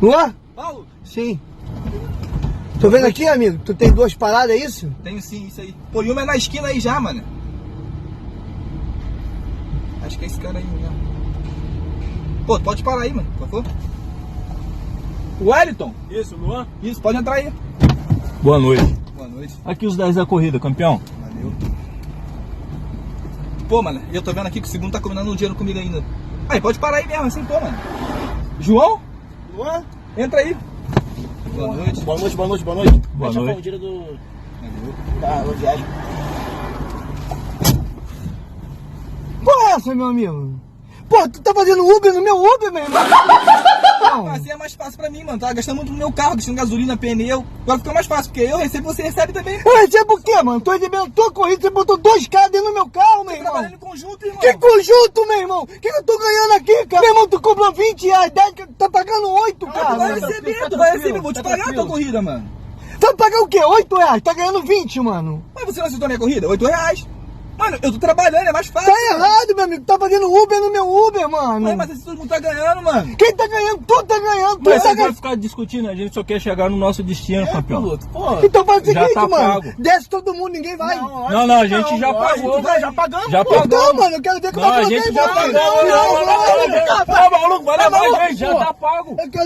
Luan? Paulo? Sim. Tô vendo aqui, amigo, tu tem duas paradas, é isso? Tenho sim, isso aí. Pô, e uma é na esquina aí já, mano. Acho que é esse cara aí, né? Pô, pode parar aí, mano, por favor. O Wellington? Isso, Luan? Isso, pode entrar aí. Boa noite. Boa noite. Aqui os 10 da corrida, campeão. Valeu. Pô, mano, eu tô vendo aqui que o segundo tá combinando um dinheiro comigo ainda. Aí, pode parar aí mesmo, assim, pô, mano. João? Luan? Entra aí. Boa noite. Boa noite, boa noite, boa noite. Boa Mexe a noite. pondilha do... Valeu. da viagem. Porra é essa, meu amigo? Pô, tu tá fazendo Uber no meu Uber, meu irmão? Não. Assim é mais fácil pra mim, mano. Tava gastando muito no meu carro, gastando gasolina, pneu. Agora fica mais fácil, porque eu recebo, você recebe também. Eu recebo o quê, mano? Tô recebendo tua corrida, você botou 2 caras dentro do meu carro, meu irmão. Trabalhando em conjunto, irmão. Que conjunto, meu irmão? O que eu tô ganhando aqui, cara? Meu irmão, tu comprou 20 reais, 10, tá pagando 8, Tu cara. vai Mano. receber, tu vai receber. Vou te pagar a tua corrida, mano. Vai pagar o quê? 8 reais? Tá ganhando 20, mano. Mas você não aceitou a minha corrida? R$8. Mano, eu tô trabalhando, é mais fácil. Tá errado, meu amigo. Tá fazendo Uber no meu Uber, mano. Ué, mas esse todo mundo tá ganhando, mano. Quem tá ganhando? Tu tá ganhando. Tu Mas tá você vai ganhando. ficar discutindo, a gente só quer chegar no nosso destino, campeão. Piloto, pô. Então faz o Já seguinte, tá mano. pago. Desce todo mundo, ninguém vai. Não, a gente já pagou. Já pagamos. Já Então, pagou. mano, eu quero ver como Não, é a que eu gente vou já ganhar. pagou. Não, maluco, vai levar a gente, já tá pago. Eu quero